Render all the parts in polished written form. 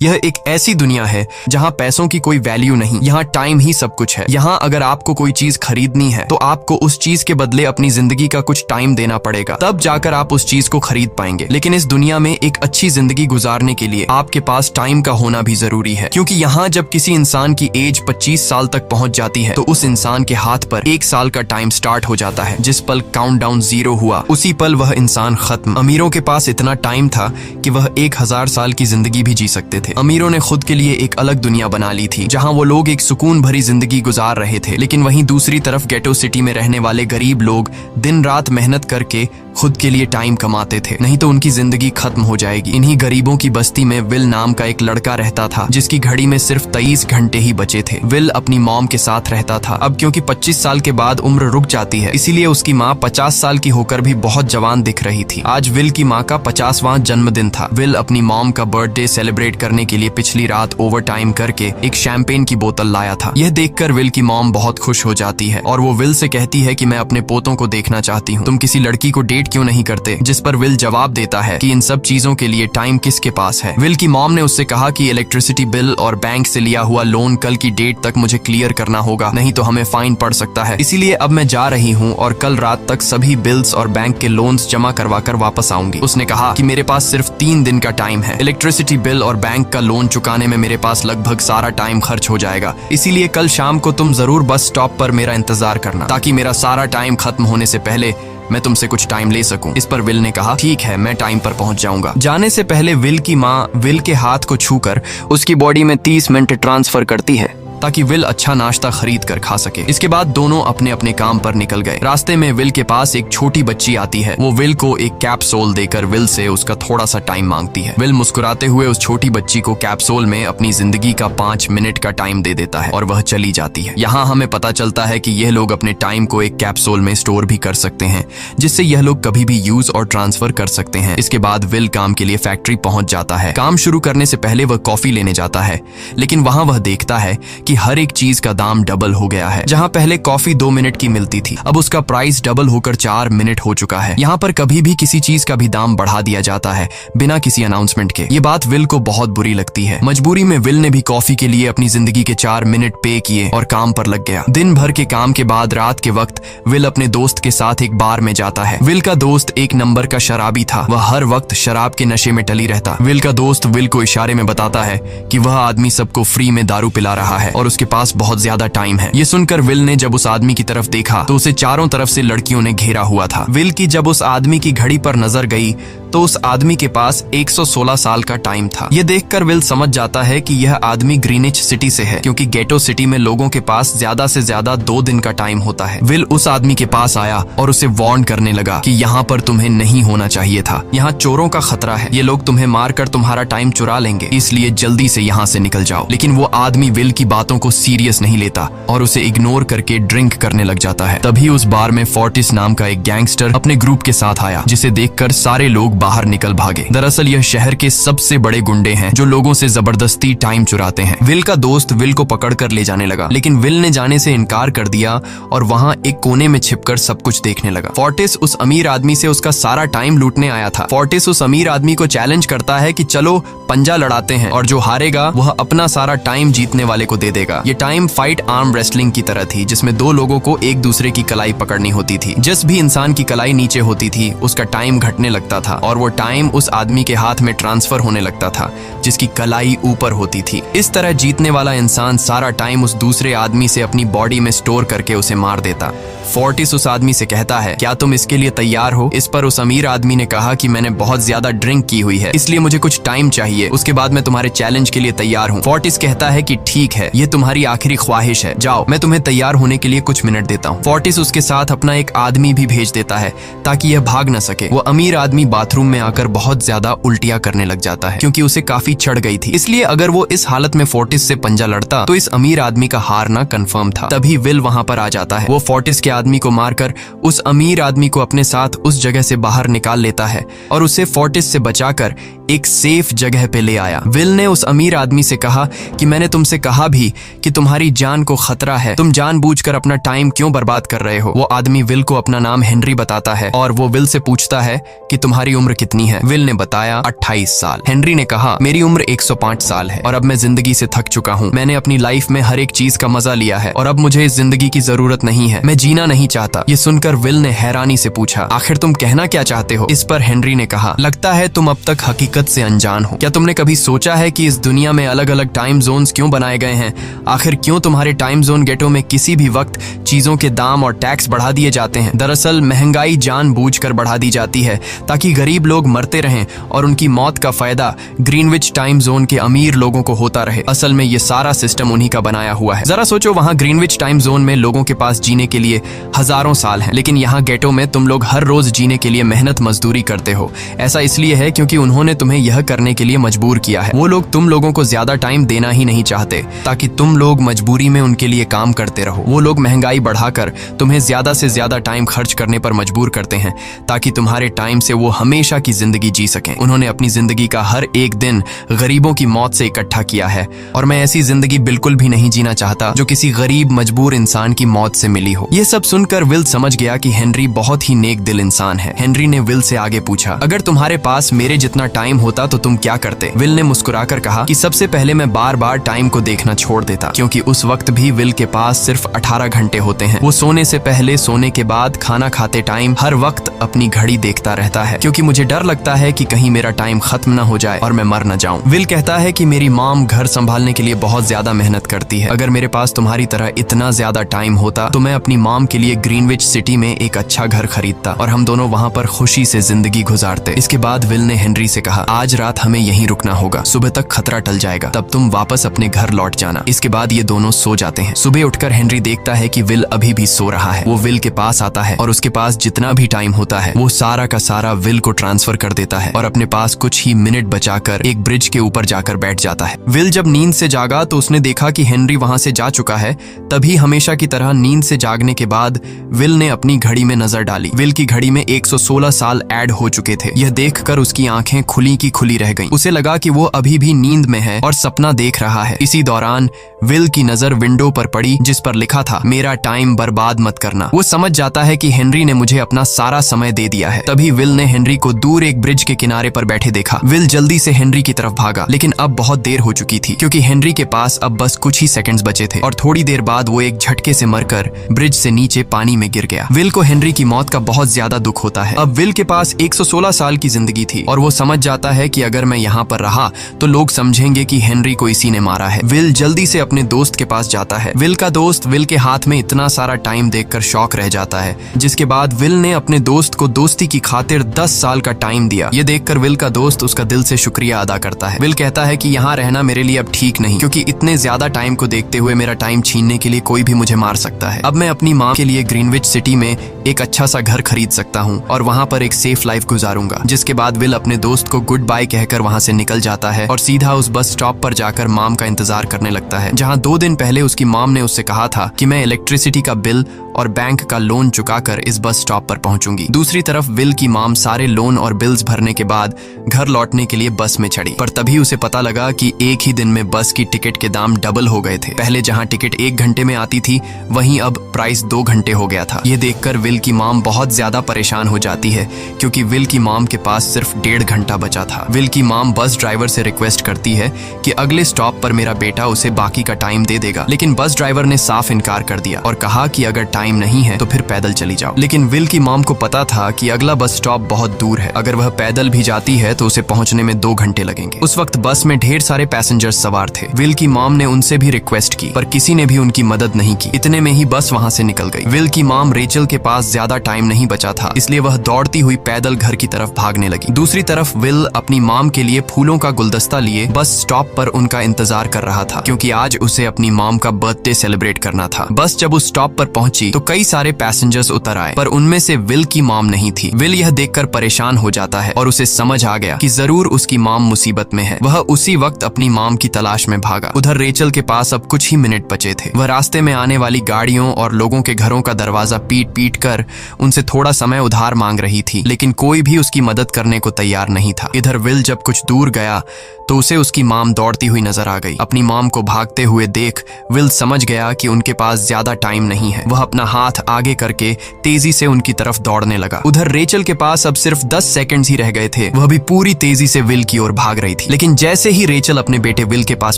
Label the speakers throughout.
Speaker 1: यह एक ऐसी दुनिया है जहाँ पैसों की कोई वैल्यू नहीं, यहाँ टाइम ही सब कुछ है। यहाँ अगर आपको कोई चीज खरीदनी है तो आपको उस चीज के बदले अपनी जिंदगी का कुछ टाइम देना पड़ेगा, तब जाकर आप उस चीज को खरीद पाएंगे। लेकिन इस दुनिया में एक अच्छी जिंदगी गुजारने के लिए आपके पास टाइम का होना भी जरूरी है, क्योंकि यहाँ जब किसी इंसान की एज 25 साल तक पहुंच जाती है तो उस इंसान के हाथ पर 1 साल का टाइम स्टार्ट हो जाता है। जिस पल काउंटडाउन 0 हुआ उसी पल वह इंसान खत्म। अमीरों के पास इतना टाइम था कि वह 1000 साल की जिंदगी भी जी सकते थे। अमीरों ने खुद के लिए एक अलग दुनिया बना ली थी जहां वो लोग एक सुकून भरी जिंदगी गुजार रहे थे। लेकिन वहीं दूसरी तरफ गेटो सिटी में रहने वाले गरीब लोग दिन रात मेहनत करके खुद के लिए टाइम कमाते थे, नहीं तो उनकी जिंदगी खत्म हो जाएगी। इन्हीं गरीबों की बस्ती में विल नाम का एक लड़का रहता था जिसकी घड़ी में सिर्फ 23 घंटे ही बचे थे। विल अपनी मॉम के साथ रहता था। अब क्योंकि 25 साल के बाद उम्र रुक जाती है, इसीलिए उसकी माँ 50 साल की होकर भी बहुत जवान दिख रही थी। आज विल की माँ का 50वां जन्मदिन था। विल अपनी मॉम का बर्थडे सेलिब्रेट करने के लिए पिछली रात ओवर टाइम करके एक शैंपेन की बोतल लाया था। यह देखकर विल की मॉम बहुत खुश हो जाती है और वो विल से कहती है कि मैं अपने पोतों को देखना चाहती हूँ, तुम किसी लड़की को डेट क्यों नहीं करते? जिस पर विल जवाब देता है कि इन सब चीजों के लिए टाइम किसके पास है। विल की मॉम ने उससे कहा कि इलेक्ट्रिसिटी बिल और बैंक से लिया हुआ लोन कल की डेट तक मुझे क्लियर करना होगा, नहीं तो हमें फाइन पड़ सकता है। इसीलिए अब मैं जा रही हूँ और कल रात तक सभी बिल्स और बैंक के लोन्स जमा करवा कर वापस आऊंगी। उसने कहा कि मेरे पास सिर्फ 3 दिन का टाइम है। इलेक्ट्रिसिटी बिल और बैंक का लोन चुकाने में मेरे पास लगभग सारा टाइम खर्च हो जाएगा, इसीलिए कल शाम को तुम जरूर बस स्टॉप पर मेरा इंतजार करना, ताकि मेरा सारा टाइम खत्म होने से पहले मैं तुमसे कुछ टाइम ले सकूं। इस पर विल ने कहा ठीक है, मैं टाइम पर पहुंच जाऊंगा। जाने से पहले विल की माँ विल के हाथ को छूकर उसकी बॉडी में 30 मिनट ट्रांसफर करती है ताकि विल अच्छा नाश्ता खरीद कर खा सके। इसके बाद दोनों अपने अपने काम पर निकल गए। रास्ते में विल के पास एक छोटी बच्ची आती है। वो विल को एक कैप्सूल देकर विल से उसका थोड़ा सा टाइम मांगती है। विल मुस्कुराते हुए उस छोटी बच्ची को कैप्सूल में अपनी जिंदगी का 5 मिनट का टाइम दे देता है और वह चली जाती है। यहाँ हमें पता चलता है कि यह लोग अपने टाइम को एक कैप्सूल में स्टोर भी कर सकते हैं, जिससे यह लोग कभी भी यूज और ट्रांसफर कर सकते हैं। इसके बाद विल काम के लिए फैक्ट्री पहुंच जाता है। काम शुरू करने से पहले वह कॉफी लेने जाता है, लेकिन वहां वह देखता है कि हर एक चीज का दाम डबल हो गया है। जहां पहले कॉफी 2 मिनट की मिलती थी, अब उसका प्राइस डबल होकर 4 मिनट हो चुका है। यहाँ पर कभी भी किसी चीज का भी दाम बढ़ा दिया जाता है बिना किसी अनाउंसमेंट के। ये बात विल को बहुत बुरी लगती है। मजबूरी में विल ने भी कॉफी के लिए अपनी जिंदगी के 4 मिनट पे किए और काम पर लग गया। दिन भर के काम के बाद रात के वक्त विल अपने दोस्त के साथ एक बार में जाता है। विल का दोस्त 1 नंबर का शराबी था। वह हर वक्त शराब के नशे में टली रहता। विल का दोस्त विल को इशारे में बताता है कि वह आदमी सबको फ्री में दारू पिला रहा है और उसके पास बहुत ज्यादा टाइम है। ये सुनकर विल ने जब उस आदमी की तरफ देखा तो उसे चारों तरफ से लड़कियों ने घेरा हुआ था। विल की जब उस आदमी की घड़ी पर नजर गई तो उस आदमी के पास 116 साल का टाइम था। ये देखकर विल समझ जाता है कि यह आदमी ग्रीनिच सिटी से है, क्योंकि गेटो सिटी में लोगों के पास ज्यादा से ज्यादा 2 दिन का टाइम होता है। विल उस आदमी के पास आया और उसे वार्न करने लगा कि यहाँ पर तुम्हें नहीं होना चाहिए था। यहाँ चोरों का खतरा है, ये लोग तुम्हें मारकर तुम्हारा टाइम चुरा लेंगे, इसलिए जल्दी से यहाँ से निकल जाओ। लेकिन वो आदमी विल की बातों को सीरियस नहीं लेता और उसे इग्नोर करके ड्रिंक करने लग जाता है। तभी उस बार में फोर्टिस नाम का एक गैंगस्टर अपने ग्रुप के साथ आया, जिसे देखकर सारे लोग बाहर निकल भागे। दरअसल यह शहर के सबसे बड़े गुंडे हैं जो लोगों से जबरदस्ती टाइम चुराते हैं। विल का दोस्त विल को पकड़कर ले जाने लगा, लेकिन विल ने जाने से इनकार कर दिया और वहां एक कोने में छिपकर सब कुछ देखने लगा। फोर्टिस उस अमीर आदमी से उसका सारा टाइम लूटने आया था। फोर्टिस उस अमीर आदमी को चैलेंज करता है कि चलो पंजा लड़ाते हैं और जो हारेगा वह अपना सारा टाइम जीतने वाले को दे देगा। ये टाइम फाइट आर्म रेसलिंग की तरह थी, जिसमें 2 लोगों को एक दूसरे की कलाई पकड़नी होती थी। जिस भी इंसान की कलाई नीचे होती थी उसका टाइम घटने लगता था और वो टाइम उस आदमी के हाथ में ट्रांसफर होने लगता था जिसकी कलाई ऊपर होती थी। इस तरह जीतने वाला इंसान सारा टाइम उस दूसरे आदमी से अपनी बॉडी में स्टोर करके उसे मार देता। फोर्टिस उस आदमी से कहता है, क्या तुम इसके लिए तैयार हो? इस पर उस अमीर आदमी ने कहा कि मैंने बहुत ज्यादा ड्रिंक की हुई है, इसलिए मुझे कुछ टाइम चाहिए, उसके बाद मैं तुम्हारे चैलेंज के लिए तैयार हूँ। फोर्टिस कहता है कि ठीक है, ये तुम्हारी आखिरी ख्वाहिश है, जाओ, मैं तुम्हें तैयार होने के लिए कुछ मिनट देता हूँ। फोर्टिस उसके साथ अपना एक आदमी भी भेज देता है ताकि यह भाग न सके। वो अमीर आदमी बाथरूम में आकर बहुत ज्यादा उल्टियां करने लग जाता है, क्योंकि उसे काफी चढ़ गई थी। इसलिए अगर वो इस हालत में फोर्टिस से पंजा लड़ता तो इस अमीर आदमी का हारना कंफर्म था। तभी विल वहां पर आ जाता है। वो फोर्टिस के आदमी को मारकर उस अमीर आदमी को अपने साथ उस जगह से बाहर निकाल लेता है और उसे फोर्टिस से बचाकर एक सेफ जगह पे ले आया। विल ने उस अमीर आदमी से कहा कि मैंने तुमसे कहा भी कि तुम्हारी जान को खतरा है, तुम जानबूझकर अपना टाइम क्यों बर्बाद कर रहे हो। वो आदमी विल को अपना नाम हेनरी बताता है और वो विल से पूछता है कि तुम्हारी उम्र उम्र कितनी है? विल ने बताया 28 साल। हेनरी ने कहा, मेरी उम्र 105 साल है और अब मैं जिंदगी से थक चुका हूँ। मैंने अपनी लाइफ में हर एक चीज का मजा लिया है और अब मुझे इस जिंदगी की जरूरत नहीं है। मैं जीना नहीं चाहता। ये सुनकर विल ने हैरानी से पूछा, आखिर तुम कहना क्या चाहते हो? इस पर हेनरी ने कहा, लगता है तुम अब तक हकीकत से अनजान हो। क्या तुमने कभी सोचा है कि इस दुनिया में अलग अलग टाइम जोन्स क्यों बनाए गए हैं? आखिर क्यों तुम्हारे टाइम जोन गेटो में किसी भी वक्त चीजों के दाम और टैक्स बढ़ा दिए जाते हैं? दरअसल महंगाई जानबूझकर बढ़ा दी जाती है ताकि गरीब लोग मरते रहें और उनकी मौत का फायदा ग्रीनविच टाइम जोन के अमीर लोगों को होता रहे। असल में ये सारा सिस्टम उन्हीं का बनाया हुआ है। जरा सोचो, वहाँ ग्रीनविच टाइम जोन में लोगों के पास जीने के लिए हजारों साल हैं, लेकिन यहाँ गेटो में तुम लोग हर रोज जीने के लिए मेहनत मजदूरी करते हो। ऐसा इसलिए है क्योंकि उन्होंने तुम्हें यह करने के लिए मजबूर किया है। वो लोग तुम लोगों को ज्यादा टाइम देना ही नहीं चाहते ताकि तुम लोग मजबूरी में उनके लिए काम करते रहो। वो लोग महंगाई बढ़ाकर तुम्हें ज्यादा से ज्यादा टाइम खर्च करने पर मजबूर करते हैं ताकि तुम्हारे टाइम से वो हमेशा की जिंदगी जी सकें। उन्होंने अपनी जिंदगी का हर एक दिन गरीबों की मौत से इकट्ठा किया है और मैं ऐसी जिंदगी बिल्कुल भी नहीं जीना चाहता जो किसी गरीब मजबूर इंसान की मौत से मिली हो। ये सब सुनकर विल समझ गया कि हेनरी बहुत ही नेक दिल इंसान है। हेनरी ने विल से आगे पूछा, अगर तुम्हारे पास मेरे जितना टाइम होता तो तुम क्या करते? विल ने मुस्कुराकर कहा कि सबसे पहले मैं बार बार टाइम को देखना छोड़ देता, क्योंकि उस वक्त भी विल के पास सिर्फ 18 घंटे होते हैं। वो सोने से पहले, सोने के बाद, खाना खाते टाइम हर वक्त अपनी घड़ी देखता रहता है, क्योंकि मुझे डर लगता है कि कहीं मेरा टाइम खत्म न हो जाए और मैं मर न जाऊं। विल कहता है कि मेरी मॉम घर संभालने के लिए बहुत ज्यादा मेहनत करती है। अगर मेरे पास तुम्हारी तरह इतना ज्यादा टाइम होता तो मैं अपनी मॉम के लिए ग्रीनविच सिटी में एक अच्छा घर खरीदता और हम दोनों वहाँ पर खुशी से जिंदगी गुजारते। इसके बाद विल ने हेनरी से कहा, आज रात हमें यहीं रुकना होगा, सुबह तक खतरा टल जाएगा, तब तुम वापस अपने घर लौट जाना। इसके बाद ये दोनों सो जाते हैं। सुबह उठकर हेनरी देखता है कि विल अभी भी सो रहा है। वो विल के पास आता है और उसके पास जितना भी टाइम होता है वो सारा का सारा विल को ट्रांसफर कर देता है और अपने पास कुछ ही मिनट बचाकर एक ब्रिज के ऊपर जाकर बैठ जाता है। विल जब नींद से जागा तो उसने देखा कि हेनरी वहां से जा चुका है। तभी हमेशा की तरह नींद से जागने के बाद विल ने अपनी घड़ी में नजर डाली। विल की घड़ी में 116 साल ऐड हो चुके थे। यह देखकर उसकी आंखें खुली की खुली रह गईं। उसे लगा कि वो अभी भी नींद में है और सपना देख रहा है। इसी दौरान विल की नजर विंडो पर पड़ी जिस पर लिखा था, मेरा टाइम बर्बाद मत करना। वो समझ जाता है कि हेनरी ने मुझे अपना सारा समय दे दिया है। तभी विल ने हेनरी को दूर एक ब्रिज के किनारे पर बैठे देखा। विल जल्दी से हेनरी की तरफ भागा, लेकिन अब बहुत देर हो चुकी थी क्योंकि हेनरी के पास अब बस कुछ ही सेकंड्स बचे थे और थोड़ी देर बाद वो एक झटके से मरकर ब्रिज से नीचे पानी में गिर गया। विल को हेनरी की मौत का बहुत ज्यादा दुख होता है। अब विल के पास 116 साल की जिंदगी थी और वो समझ जाता है कि अगर मैं यहाँ पर रहा तो लोग समझेंगे कि हेनरी को इसी ने मारा है। विल जल्दी से अपने दोस्त के पास जाता है। विल का दोस्त विल के हाथ में इतना सारा टाइम देखकर शॉक रह जाता है, जिसके बाद विल ने अपने दोस्त को दोस्ती की खातिर 10 साल का टाइम दिया। ये देखकर विल का दोस्त उसका दिल से शुक्रिया अदा करता है। विल कहता है कि यहाँ रहना मेरे लिए अब ठीक नहीं, क्योंकि इतने ज्यादा टाइम को देखते हुए मेरा टाइम छीनने के लिए कोई भी मुझे मार सकता है। अब मैं अपनी माँ के लिए ग्रीनविच सिटी में एक अच्छा सा घर खरीद सकता हूँ और वहाँ पर एक सेफ लाइफ गुजारूंगा। जिसके बाद विल अपने दोस्त को गुड बाय कहकर वहाँ से निकल जाता है और सीधा उस बस स्टॉप पर जाकर मॉम का इंतजार करने लगता है, जहाँ 2 दिन पहले उसकी मॉम ने उससे कहा था कि मैं इलेक्ट्रिसिटी का बिल और बैंक का लोन चुकाकर इस बस स्टॉप पर पहुंचूंगी। दूसरी तरफ विल की मॉम सारे लोन और बिल्स भरने के बाद घर लौटने के लिए बस में चढ़ी, पर तभी उसे पता लगा कि एक ही दिन में बस की टिकट के दाम डबल हो गए थे। पहले जहां टिकट 1 घंटे में आती थी वहीं अब प्राइस 2 घंटे हो गया था। ये देखकर विल की मॉम बहुत ज्यादा परेशान हो जाती है क्योंकि विल की मॉम के पास सिर्फ 1.5 घंटा बचा था। विल की मॉम बस ड्राइवर से रिक्वेस्ट करती है कि अगले स्टॉप पर मेरा बेटा उसे बाकी का टाइम दे देगा, लेकिन बस ड्राइवर ने साफ इनकार कर दिया और कहा कि अगर टाइम नहीं है तो फिर पैदल चली जाओ। लेकिन विल की मॉम को पता था कि अगला बस स्टॉप बहुत दूर है, अगर वह पैदल भी जाती है तो उसे पहुंचने में 2 घंटे लगेंगे। उस वक्त बस में ढेर सारे पैसेंजर्स सवार थे। विल की मॉम ने उनसे भी रिक्वेस्ट की पर किसी ने भी उनकी मदद नहीं की। इतने में ही बस वहां से निकल गई। विल की मॉम रेचल के पास ज्यादा टाइम नहीं बचा था, इसलिए वह दौड़ती हुई पैदल घर की तरफ भागने लगी। दूसरी तरफ विल अपनी मॉम के लिए फूलों का गुलदस्ता लिए बस स्टॉप पर उनका इंतजार कर रहा था, क्योंकि आज उसे अपनी मॉम का बर्थडे सेलिब्रेट करना था। बस जब उस स्टॉप पर पहुंची तो कई सारे पैसेंजर्स उतर आए, पर उनमें से विल की मॉम नहीं थी। विल यह देखकर परेशान हो जाता है और उसे समझ आ गया कि जरूर उसकी मॉम मुसीबत में है। वह उसी वक्त अपनी मॉम की तलाश में भागा। उधर रेचल के पास अब कुछ ही मिनट बचे थे। वह रास्ते में आने वाली गाड़ियों और लोगों के घरों का दरवाजा पीट पीट कर उनसे थोड़ा समय उधार मांग रही थी, लेकिन कोई भी उसकी मदद करने को तैयार नहीं था। इधर विल जब कुछ दूर गया तो उसे उसकी मॉम दौड़ती हुई नजर आ गई। अपनी मॉम को भागते हुए देख विल समझ गया कि उनके पास ज्यादा टाइम नहीं है। वह अपना अपना हाथ आगे करके तेजी से उनकी तरफ दौड़ने लगा। उधर रेचल के पास अब सिर्फ 10 सेकंड्स ही रह गए थे। वह भी पूरी तेजी से विल की ओर भाग रही थी, लेकिन जैसे ही रेचल अपने बेटे विल के पास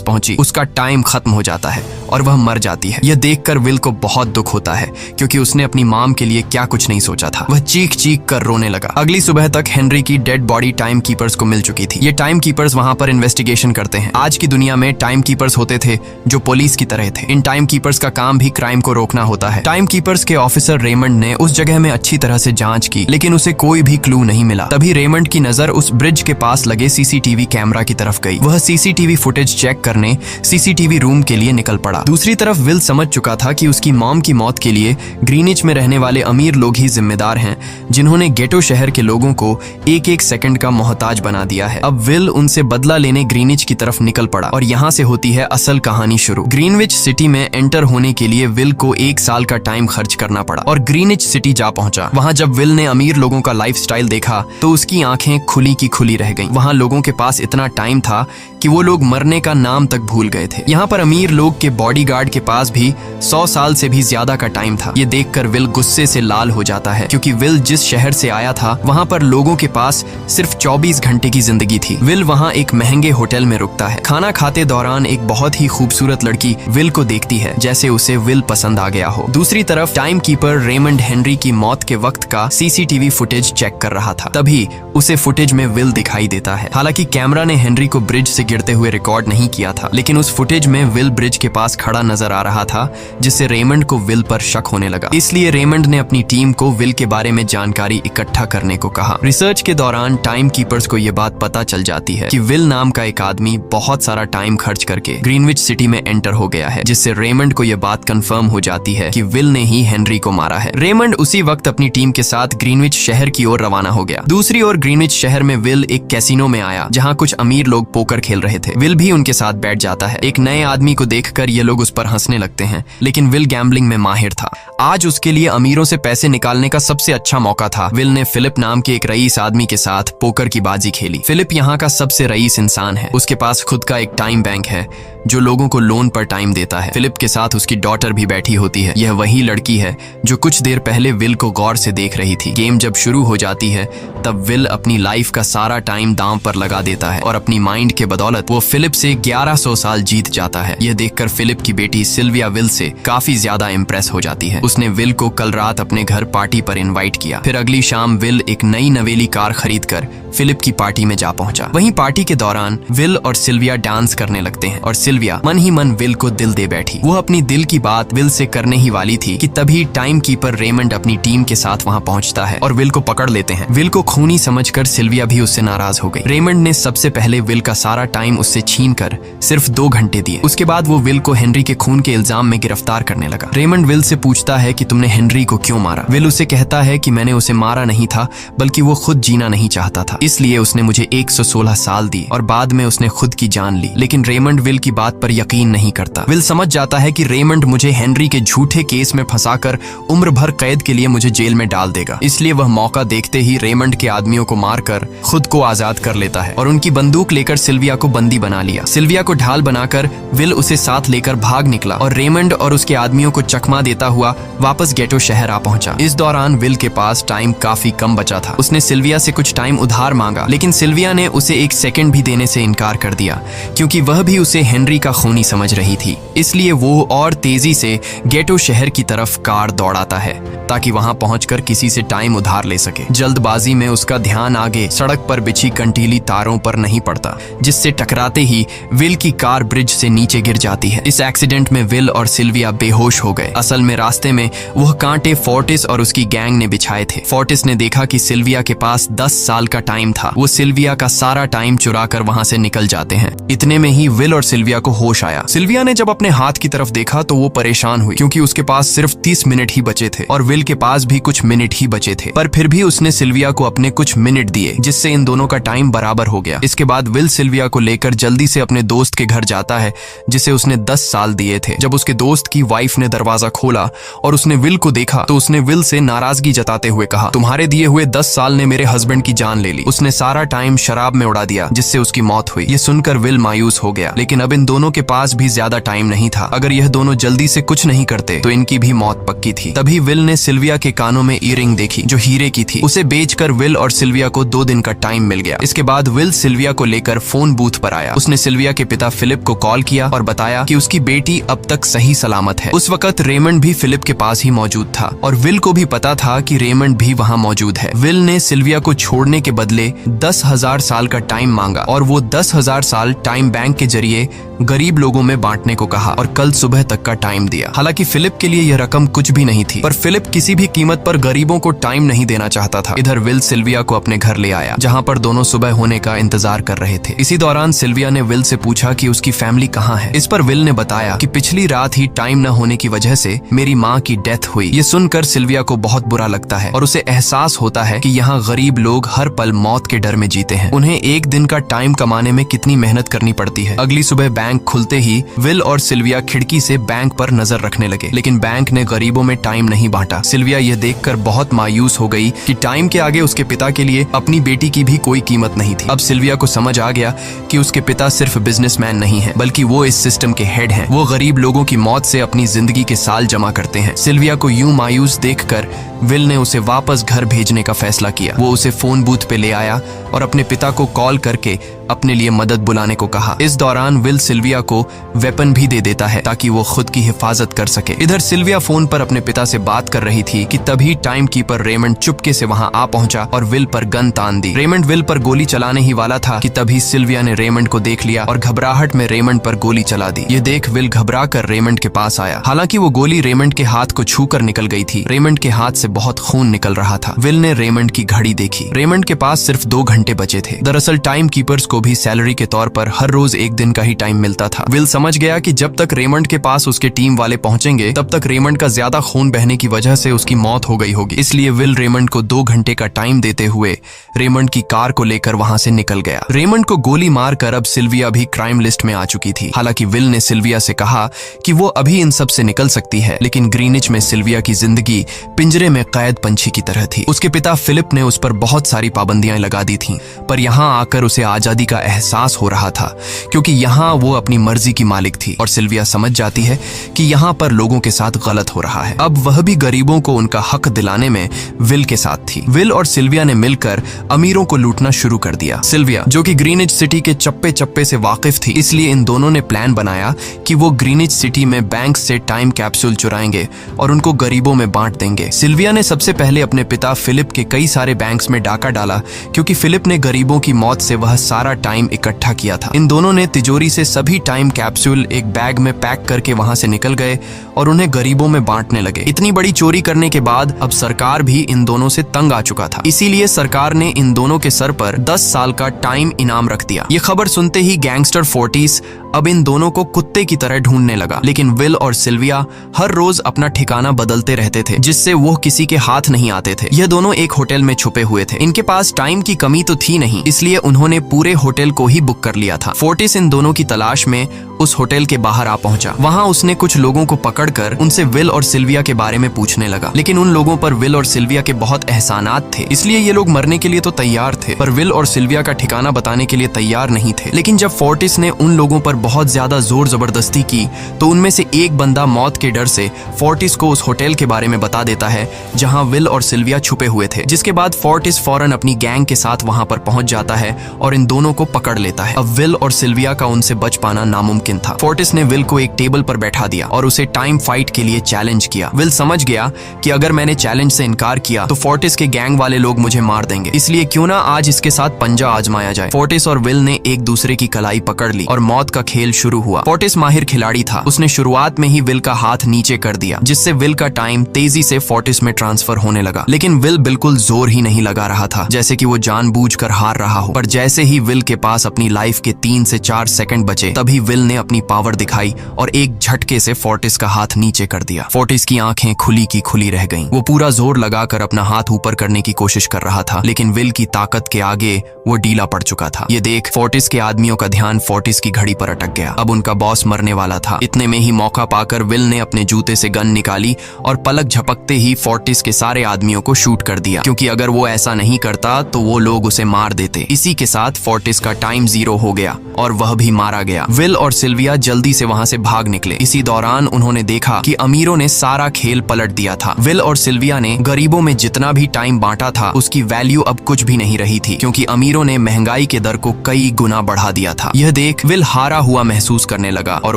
Speaker 1: पहुंची, उसका टाइम खत्म हो जाता है और वह मर जाती है। यह देखकर विल को बहुत दुख होता है, क्योंकि उसने अपनी मॉम के लिए क्या कुछ नहीं सोचा था। वह चीख चीख कर रोने लगा। अगली सुबह तक हेनरी की डेड बॉडी टाइम कीपर्स को मिल चुकी थी। ये टाइम कीपर्स वहां पर इन्वेस्टिगेशन करते हैं। आज की दुनिया में टाइम कीपर्स होते थे जो पुलिस की तरह थे। इन टाइम कीपर्स का काम भी क्राइम को रोकना होता है। टाइम कीपर्स के ऑफिसर रेमंड ने उस जगह में अच्छी तरह से जांच की, लेकिन उसे कोई भी क्लू नहीं मिला। तभी रेमंड की नजर उस ब्रिज के पास लगे सीसीटीवी कैमरा की तरफ गई। वह सीसीटीवी फुटेज चेक करने सीसीटीवी रूम के लिए निकल पड़ा। दूसरी तरफ विल समझ चुका था कि उसकी मॉम की मौत के लिए ग्रीनिच में रहने वाले अमीर लोग ही जिम्मेदार हैं, जिन्होंने गेटो शहर के लोगों को एक एक सेकंड का मोहताज बना दिया है। अब विल उनसे बदला लेने ग्रीनिच की तरफ निकल पड़ा और यहाँ से होती है असल कहानी शुरू। ग्रीनविच सिटी में एंटर होने के लिए विल को 1 साल का टाइम खर्च करना पड़ा और ग्रीनिच सिटी जा पहुंचा। वहाँ जब विल ने अमीर लोगों का लाइफस्टाइल देखा तो उसकी आंखें खुली की खुली रह गईं। वहाँ लोगों के पास इतना टाइम था कि वो लोग मरने का नाम तक भूल गए थे। यहाँ पर अमीर लोग के बॉडीगार्ड के पास भी 100 साल से भी ज्यादा का टाइम था। ये देखकर विल गुस्से से लाल हो जाता है, क्योंकि विल जिस शहर से आया था वहाँ पर लोगों के पास सिर्फ 24 घंटे की जिंदगी थी। विल वहाँ एक महंगे होटल में रुकता है। खाना खाते दौरान एक बहुत ही खूबसूरत लड़की विल को देखती है, जैसे उसे विल पसंद आ गया हो। दूसरी तरफ टाइम कीपर रेमंड हेनरी की मौत के वक्त का सीसीटीवी फुटेज चेक कर रहा था। तभी उसे फुटेज में विल दिखाई देता है। हालांकि कैमरा ने हेनरी को ब्रिज से गिरते हुए रिकॉर्ड नहीं किया था, लेकिन उस फुटेज में विल ब्रिज के पास खड़ा नजर आ रहा था, जिससे रेमंड को विल पर शक होने लगा। इसलिए रेमंड ने अपनी टीम को विल के बारे में जानकारी इकट्ठा करने को कहा। रिसर्च के दौरान टाइम कीपर्स को यह बात पता चल जाती है कि विल नाम का एक आदमी बहुत सारा टाइम खर्च करके ग्रीनविच सिटी में एंटर हो गया है, जिससे रेमंड को यह बात कंफर्म हो जाती है कि विल ने ही हेनरी को मारा है। रेमंड उसी वक्त अपनी टीम के साथ ग्रीनविच शहर की ओर रवाना हो गया। दूसरी ओर ग्रीनविच शहर में विल एक कैसीनो में आया, जहाँ कुछ अमीर लोग पोकर खेल रहे थे। विल भी उनके साथ बैठ जाता है। एक नए आदमी को देखकर ये लोग उस पर हंसने लगते हैं, लेकिन विल गैम्बलिंग में माहिर था। आज उसके लिए अमीरों से पैसे निकालने का सबसे अच्छा मौका था। विल ने फिलिप नाम के एक रईस आदमी के साथ पोकर की बाजी खेली। फिलिप यहाँ का सबसे रईस इंसान है। उसके पास खुद का एक टाइम बैंक है जो लोगों को लोन पर टाइम देता है। फिलिप के साथ उसकी डॉटर भी बैठी होती है। यह वही लड़की है जो कुछ देर पहले विल को गौर से देख रही थी। गेम जब शुरू हो जाती है तब विल अपनी लाइफ का सारा टाइम दांव पर लगा देता है और अपनी माइंड के बदौलत वो फिलिप से 1100 साल जीत जाता है। यह देखकर फिलिप की बेटी सिल्विया विल से काफी ज्यादा इम्प्रेस हो जाती है। उसने विल को कल रात अपने घर पार्टी पर इनवाइट किया। फिर अगली शाम विल एक नई नवेली कार खरीदकर फिलिप की पार्टी में जा पहुंचा। वहीं पार्टी के दौरान विल और सिल्विया डांस करने लगते हैं और सिल्विया मन ही मन विल को दिल दे बैठी। वो अपनी दिल की बात विल से करने ही वाली थी कि तभी टाइम कीपर रेमंड अपनी टीम के साथ वहां पहुंचता है और विल को पकड़ लेते हैं। विल को खूनी समझकर सिल्विया भी उससे नाराज हो गई। रेमंड ने सबसे पहले विल का सारा टाइम उससे छीनकर सिर्फ 2 घंटे दिए। उसके बाद वो विल को हेनरी के खून के इल्जाम में गिरफ्तार करने लगा। रेमंड विल से पूछता है कि तुमने हेनरी को क्यों मारा। विल उसे कहता है कि मैंने उसे मारा नहीं था, बल्कि वो खुद जीना नहीं चाहता था, इसलिए उसने मुझे 116 साल दिए और बाद में उसने खुद की जान ली। लेकिन रेमंड विल की बात पर यकीन नहीं करता। विल समझ जाता है कि रेमंड मुझे हेनरी के झूठे केस में फंसाकर उम्र भर कैद के लिए मुझे जेल में डाल देगा, इसलिए वह मौका देखते ही रेमंड के आदमियों को मारकर खुद को आजाद कर लेता है और उनकी बंदूक लेकर सिल्विया को बंदी बना लिया। सिल्विया को ढाल बनाकर विल उसे साथ लेकर भाग निकला और रेमंड और उसके आदमियों को चकमा देता हुआ वापस गेटो शहर आ पहुंचा। इस दौरान विल के पास टाइम काफी कम बचा था। उसने सिल्विया से कुछ टाइम उधार मांगा, लेकिन सिल्विया ने उसे 1 सेकंड भी देने से इनकार कर दिया, क्योंकि वह भी उसे हेनरी का खूनी समझ रही थी। इसलिए वो और तेजी से गेटो शहर की तरफ कार दौड़ाता है ताकि वहां पहुंचकर किसी से टाइम उधार ले सके। जल्दबाजी में उसका ध्यान आगे सड़क पर बिछी कंटीली तारों पर नहीं पड़ता, जिससे टकराते ही विल की कार ब्रिज से नीचे गिर जाती है। इस एक्सीडेंट में विल और सिल्विया बेहोश हो गए। असल में रास्ते में वह कांटे फोर्टिस और उसकी गैंग ने बिछाए थे। फोर्टिस ने देखा कि सिल्विया के पास 10 साल का टाइम था। वो सिल्विया का सारा टाइम चुरा कर वहां से निकल जाते हैं। इतने में ही विल और सिल्विया को होश आया। सिल्विया ने जब अपने हाथ की तरफ देखा तो वो परेशान हुई, क्योंकि उसके पास सिर्फ 30 मिनट ही बचे थे और विल के पास भी कुछ मिनट ही बचे थे। पर फिर भी उसने सिल्विया को अपने कुछ मिनट दिए, जिससे इन दोनों का टाइम बराबर हो गया। इसके बाद विल सिल्विया को लेकर जल्दी से अपने दोस्त के घर जाता है, जिसे उसने 10 साल दिए थे। जब उसके दोस्त की वाइफ ने दरवाजा खोला और उसने विल को देखा तो उसने विल से नाराजगी जताते हुए कहा, तुम्हारे दिए हुए 10 साल ने मेरे हस्बैंड की जान ले ली। उसने सारा टाइम शराब में उड़ा दिया, जिससे उसकी मौत हुई। ये सुनकर विल मायूस हो गया, लेकिन अब इन इन दोनों के पास भी ज्यादा टाइम नहीं था। अगर यह दोनों जल्दी से कुछ नहीं करते तो इनकी भी मौत पक्की थी। तभी विल ने सिल्विया के कानों में ईयरिंग देखी जो हीरे की थी। उसे बेचकर विल और सिल्विया को 2 दिन का टाइम मिल गया। इसके बाद विल सिल्विया को लेकर फोन बूथ पर आया। उसने सिल्विया के पिता फिलिप को कॉल किया और बताया कि उसकी बेटी अब तक सही सलामत है। उस वक्त रेमंड भी फिलिप के पास ही मौजूद था और विल को भी पता था कि रेमंड भी वहाँ मौजूद है। विल ने सिल्विया को छोड़ने के बदले 10,000 साल का टाइम मांगा और वो 10,000 साल टाइम बैंक के जरिए गरीब लोगों में बांटने को कहा और कल सुबह तक का टाइम दिया। हालांकि फिलिप के लिए यह रकम कुछ भी नहीं थी, पर फिलिप किसी भी कीमत पर गरीबों को टाइम नहीं देना चाहता था। इधर विल सिल्विया को अपने घर ले आया जहाँ पर दोनों सुबह होने का इंतजार कर रहे थे। इसी दौरान सिल्विया ने विल से पूछा कि उसकी फैमिली कहाँ है। इस पर विल ने बताया कि पिछली रात ही टाइम न होने की वजह से मेरी माँ की डेथ हुई। ये सुनकर सिल्विया को बहुत बुरा लगता है और उसे एहसास होता है कि यहाँ गरीब लोग हर पल मौत के डर में जीते हैं। उन्हें एक दिन का टाइम कमाने में कितनी मेहनत करनी पड़ती है। अगली सुबह बैंक खुलते ही विल और सिल्विया खिड़की से बैंक पर नजर रखने लगे, लेकिन बैंक ने गरीबों में टाइम नहीं बांटा। सिल्विया यह देखकर बहुत मायूस हो गई कि टाइम के आगे उसके पिता के लिए अपनी बेटी की भी कोई कीमत नहीं थी। अब सिल्विया को समझ आ गया कि उसके पिता सिर्फ बिजनेसमैन नहीं है, बल्कि वो इस सिस्टम के हेड हैं। वो गरीब लोगों की मौत से अपनी जिंदगी के साल जमा करते हैं। सिल्विया को यूं मायूस देखकर विल ने उसे वापस घर भेजने का फैसला किया। वो उसे फोन बूथ पे ले आया और अपने पिता को कॉल करके अपने लिए मदद बुलाने को कहा। इस दौरान विल सिल्विया को वेपन भी दे देता है ताकि वो खुद की हिफाजत कर सके। इधर सिल्विया फोन पर अपने पिता से बात कर रही थी कि तभी टाइम कीपर रेमंड चुपके से वहां आ पहुंचा और विल पर गन तान दी। रेमंड विल पर गोली चलाने ही वाला था कि तभी सिल्विया ने रेमंड को देख लिया और घबराहट में रेमंड पर गोली चला दी। ये देख विल घबरा कर रेमंड के पास आया। हालांकि वो गोली रेमंड के हाथ को छू कर निकल गई थी। रेमंड के हाथ से बहुत खून निकल रहा था। विल ने रेमंड की घड़ी देखी। रेमंड के पास सिर्फ 2 घंटे बचे थे। दरअसल टाइम कीपर्स को भी सैलरी के तौर पर हर रोज 1 दिन का ही टाइम मिलता था। विल समझ गया कि जब तक रेमंड के पास उसके टीम वाले पहुंचेंगे तब तक रेमंड का ज्यादा खून बहने की वजह से उसकी मौत हो गई होगी। इसलिए विल रेमंड को 2 घंटे का टाइम देते हुए रेमंड की कार को लेकर वहां से निकल गया। रेमंड को गोली मारकर अब सिल्विया भी क्राइम लिस्ट में आ चुकी थी। हालांकि विल ने सिल्विया से कहा कि वो अभी इन सब से निकल सकती है, लेकिन ग्रीनिच में सिल्विया की जिंदगी पिंजरे में कैद पंछी की तरह थी। उसके पिता फिलिप ने उस पर बहुत सारी पाबंदियां लगा दी थीं, पर यहाँ आकर उसे आजादी का एहसास हो रहा था क्योंकि यहाँ वो अपनी मर्जी की मालिक थी और सिल्विया समझ जाती है कि यहाँ पर लोगों के साथ गलत हो रहा है। अब वह भी गरीबों को उनका हक दिलाने में विल के साथ थी। विल और सिल्विया ने मिलकर अमीरों को लूटना शुरू कर दिया। सिल्विया जो कि ग्रीनिच सिटी के चप्पे चप्पे से वाकिफ थी, इसलिए इन दोनों ने प्लान बनाया कि वो ग्रीनिच सिटी में बैंक से टाइम कैप्सूल चुराएंगे और उनको गरीबों में बांट देंगे। सिल्विया ने सबसे पहले अपने पिता फिलिप के कई सारे बैंक्स में डाका डाला क्योंकि फिलिप ने गरीबों की मौत से वह सारा टाइम इकट्ठा किया था। इन दोनों ने तिजोरी से सभी टाइम कैप्सूल एक बैग में पैक करके वहां से निकल गए और उन्हें गरीबों में बांटने लगे। इतनी बड़ी चोरी करने के बाद अब सरकार भी इन दोनों से तंग आ चुका था, इसीलिए सरकार ने इन दोनों के सर पर 10 साल का टाइम इनाम रख दिया। ये खबर सुनते ही गैंगस्टर फोर्टिस अब इन दोनों को कुत्ते की तरह ढूंढने लगा, लेकिन विल और सिल्विया हर रोज अपना ठिकाना बदलते रहते थे जिससे वो किसी के हाथ नहीं आते थे। ये दोनों एक होटल में छुपे हुए थे। इनके पास टाइम की कमी तो थी नहीं, इसलिए उन्होंने पूरे होटल को ही बुक कर लिया था। फोर्टिस इन दोनों की तलाश में उस होटल के बाहर आ पहुंचा। वहां उसने कुछ लोगों को पकड़कर उनसे विल और सिल्विया के बारे में पूछने लगा, लेकिन उन लोगों पर विल और सिल्विया के बहुत एहसानात थे, इसलिए ये लोग मरने के लिए तो तैयार थे, पर विल और सिल्विया का ठिकाना बताने के लिए तैयार नहीं थे। लेकिन जब फोर्टिस ने उन लोगों पर बहुत ज्यादा जोर जबरदस्ती की तो उनमें से एक बंदा मौत के डर से फोर्टिस को उस होटल के बारे में बता देता है जहां विल और सिल्विया छुपे हुए थे, जिसके बाद फोर्टिस फौरन अपनी गैंग के साथ वहां पर पहुंच जाता है और इन दोनों को पकड़ लेता है। अब विल और सिल्विया का उनसे बच पाना नामुमकिन था। फोर्टिस ने विल को एक टेबल पर बैठा दिया और उसे टाइम फाइट के लिए चैलेंज किया। विल समझ गया कि अगर मैंने चैलेंज से इनकार किया तो फोर्टिस के गैंग वाले लोग मुझे मार देंगे, इसलिए क्यों ना आज इसके साथ पंजा आजमाया जाए। फोर्टिस और विल ने एक दूसरे की कलाई पकड़ ली और मौत का खेल शुरू हुआ। फोर्टिस माहिर खिलाड़ी था, उसने शुरुआत में ही विल का हाथ नीचे कर दिया, जिससे विल का टाइम तेजी से फोर्टिस में ट्रांसफर होने लगा। लेकिन विल बिल्कुल जोर ही नहीं लगा रहा था, जैसे कि वो जानबूझकर हार रहा हो। पर जैसे ही विल के पास अपनी लाइफ के 3 से 4 सेकंड बचे, तभी विल ने अपनी पावर दिखाई और एक झटके से फोर्टिस का हाथ नीचे कर दिया। फोर्टिस की आंखें खुली की खुली रह गईं। वो पूरा जोर लगाकर अपना हाथ ऊपर करने की कोशिश कर रहा था, लेकिन विल की ताकत के आगे वो ढीला पड़ चुका था। ये देख फोर्टिस के आदमियों का ध्यान फोर्टिस की घड़ी पर अटक गया। अब उनका बॉस मरने वाला था। इतने में ही मौका पाकर विल ने अपने जूते से गन निकाली और पलक झपकते ही फोर्टिस के सारे आदमियों को शूट कर दिया, क्योंकि अगर वो ऐसा नहीं करता तो वो लोग उसे मार देते। इसी के साथ फोर्टिस का टाइम 0 हो गया और वह भी मारा गया। विल और सिल्विया जल्दी से वहां से भाग निकले। इसी दौरान उन्होंने देखा कि अमीरों ने सारा खेल पलट दिया था। विल और सिल्विया ने गरीबों में जितना भी टाइम बांटा था उसकी वैल्यू अब कुछ भी नहीं रही थी, क्योंकि अमीरों ने महंगाई के दर को कई गुना बढ़ा दिया था। यह देख विल हारा हुआ महसूस करने लगा और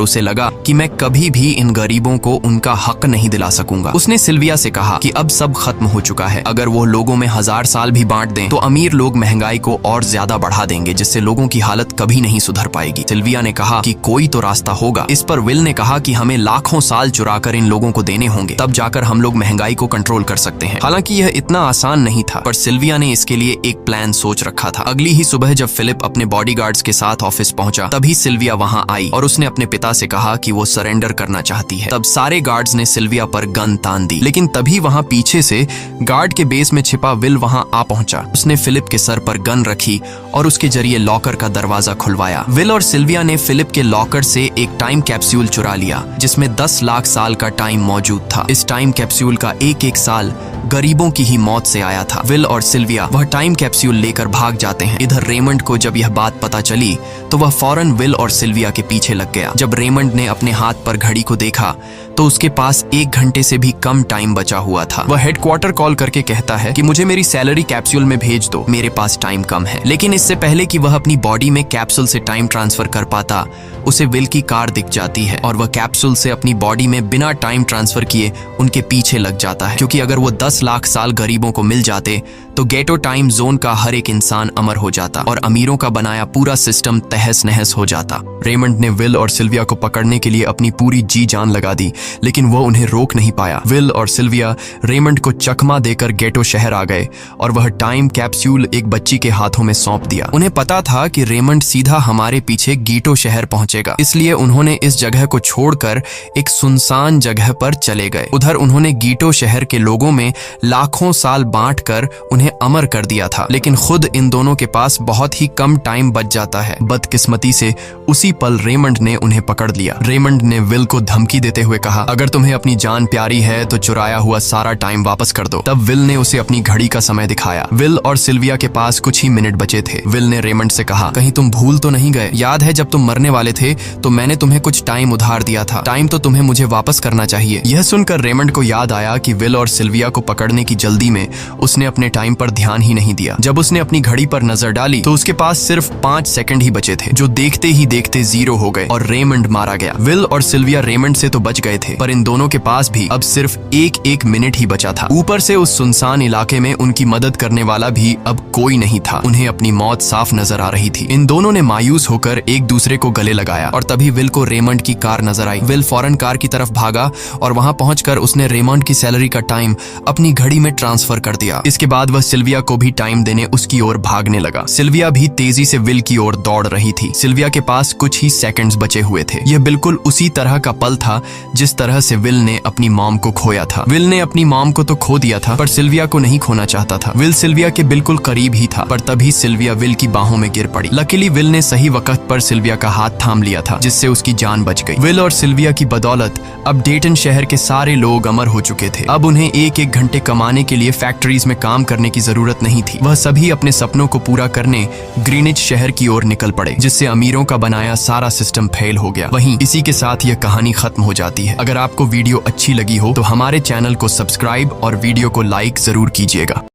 Speaker 1: उसे लगा कि मैं कभी भी इन गरीबों को उनका हक नहीं दिला सकूंगा। उसने सिल्विया से कहा कि अब सब खत्म हो चुका है। अगर वो लोगों में 1000 साल भी बांट दें तो अमीर लोग महंगाई को और ज्यादा बढ़ा देंगे, जिससे लोगों की हालत कभी नहीं सुधर पाएगी। सिल्विया ने कहा कि कोई तो रास्ता होगा। इस पर विल ने कहा कि हमें लाखों साल चुराकर इन लोगों को देने होंगे, तब जाकर हम लोग महंगाई को कंट्रोल कर सकते हैं। हालांकि यह इतना आसान नहीं था, पर सिल्विया ने इसके लिए एक प्लान सोच रखा था। अगली ही सुबह जब फिलिप अपने बॉडीगार्ड्स के साथ ऑफिस पहुंचा, तभी सिल्विया वहां आई और उसने अपने पिता से कहा कि वो सरेंडर करना चाहती है। तब सारे गार्ड्स ने सिल्विया पर गन तान दी, लेकिन तभी वहां पीछे से गार्ड के बेस में छिपा विल वहां आ पहुंचा। उसने फिलिप के सर पर गन रखी और उसके जरिए लॉकर का दरवाजा खुलवाया। विल और सिल्विया ने फिलिप के लॉकर से एक टाइम कैप्सूल चुरा लिया, जिसमें 10 लाख साल का टाइम मौजूद था। इस टाइम कैप्सूल का एक साल गरीबों की ही मौत से आया था। विल और सिल्विया वह टाइम कैप्सूल लेकर भाग जाते हैं। इधर रेमंड को जब यह बात पता चली तो वह फौरन विल और सिल्विया के पीछे लग गया। जब रेमंड ने अपने हाथ पर घड़ी को देखा तो उसके पास 1 घंटे से भी कम टाइम बचा हुआ था। वह हेडक्वार्टर कॉल करके कहता है कि मुझे मेरी सैलरी कैप्सूल में भेज दो, मेरे पास टाइम कम है। लेकिन इससे पहले कि वह अपनी बॉडी में कैप्सूल से टाइम ट्रांसफर कर पाता, उसे विल की कार दिख जाती है और वह कैप्सूल से अपनी बॉडी में बिना टाइम ट्रांसफर किए उनके पीछे लग जाता है, क्योंकि अगर वो 10 लाख साल गरीबों को मिल जाते तो गेटो टाइम जोन का हर एक इंसान अमर हो जाता और अमीरों का बनाया पूरा सिस्टम तहस नहस हो जाता। रेमंड ने विल और सिल्विया को पकड़ने के लिए अपनी पूरी जी जान लगा दी, लेकिन वो उन्हें रोक नहीं पाया। विल और सिल्विया रेमंड को चकमा देकर गेटो शहर आ गए और वह टाइम कैप्सूल एक बच्ची के हाथों में सौंप दिया। उन्हें पता था कि रेमंड सीधा हमारे पीछे गीटो शहर पहुंचेगा, इसलिए उन्होंने इस जगह को छोड़कर एक सुनसान जगह पर चले गए। उधर उन्होंने गीटो शहर के लोगों में लाखों साल बांटकर उन्हें अमर कर दिया था, लेकिन खुद इन दोनों के पास बहुत ही कम टाइम बच जाता है। बदकिस्मती से उसी पल रेमंड ने उन्हें पकड़ लिया। रेमंड ने विल को धमकी देते हुए कहा, अगर तुम्हें अपनी जान प्यारी है तो चुराया हुआ सारा टाइम वापस कर दो। तब विल ने उसे अपनी घड़ी का समय दिखाया। विल और सिल्विया के पास कुछ ही मिनट बचे थे। विल ने रेमंड से कहा, कहीं तुम भूल तो नहीं गए? याद है जब तुम मरने वाले थे तो मैंने तुम्हें कुछ टाइम उधार दिया था। टाइम तो तुम्हें मुझे वापस करना चाहिए। यह सुनकर रेमंड को याद आया कि विल और सिल्विया को पकड़ने की जल्दी में उसने अपने टाइम पर ध्यान ही नहीं दिया। जब उसने अपनी घड़ी पर नजर डाली तो उसके पास सिर्फ 5 सेकंड ही बचे थे, जो देखते ही देखते 0 हो गए और रेमंड मारा गया। विल और सिल्विया रेमंड से तो बच गए थे, पर इन दोनों के पास भी अब सिर्फ एक मिनट ही बचा था। ऊपर से उस सुनसान इलाके में उनकी मदद करने वाला भी अब कोई नहीं था। उन्हें अपनी मौत साफ नजर आ रही थी। इन दोनों ने मायूस होकर एक दूसरे को गले लगाया और तभी विल को रेमंड की कार नजर आई। विल फौरन कार की तरफ भागा और वहां पहुंचकर उसने रेमंड की सैलरी का टाइम अपनी घड़ी में ट्रांसफर कर दिया। इसके बाद वह सिल्विया को भी टाइम देने उसकी ओर भागने लगा। सिल्विया भी तेजी से विल की ओर दौड़ रही थी। सिल्विया के पास कुछ ही सेकंड्स बचे हुए थे। यह बिल्कुल उसी तरह का पल था जिस तरह से विल ने अपनी मॉम को खोया था। विल ने अपनी मॉम को तो खो दिया था, पर सिल्विया को नहीं खोना चाहता था। विल सिल्विया के बिल्कुल करीब ही था, पर तभी सिल्विया विल की बाहों में गिर पड़ी। लकीली विल ने सही वक्त पर सिल्विया का हाथ थाम लिया था, जिससे उसकी जान बच गई। विल और सिल्विया की बदौलत अब डेटन शहर के सारे लोग अमर हो चुके थे। अब उन्हें एक घंटे कमाने के लिए फैक्ट्रीज में काम करने की जरूरत नहीं थी। वह सभी अपने सपनों को पूरा करने ग्रीनिच शहर की ओर निकल पड़े, जिससे अमीरों का बनाया सारा सिस्टम फेल हो गया। वहीं इसी के साथ यह कहानी खत्म हो जाती है। अगर आपको वीडियो अच्छी लगी हो तो हमारे चैनल को सब्सक्राइब और वीडियो को लाइक जरूर कीजिएगा।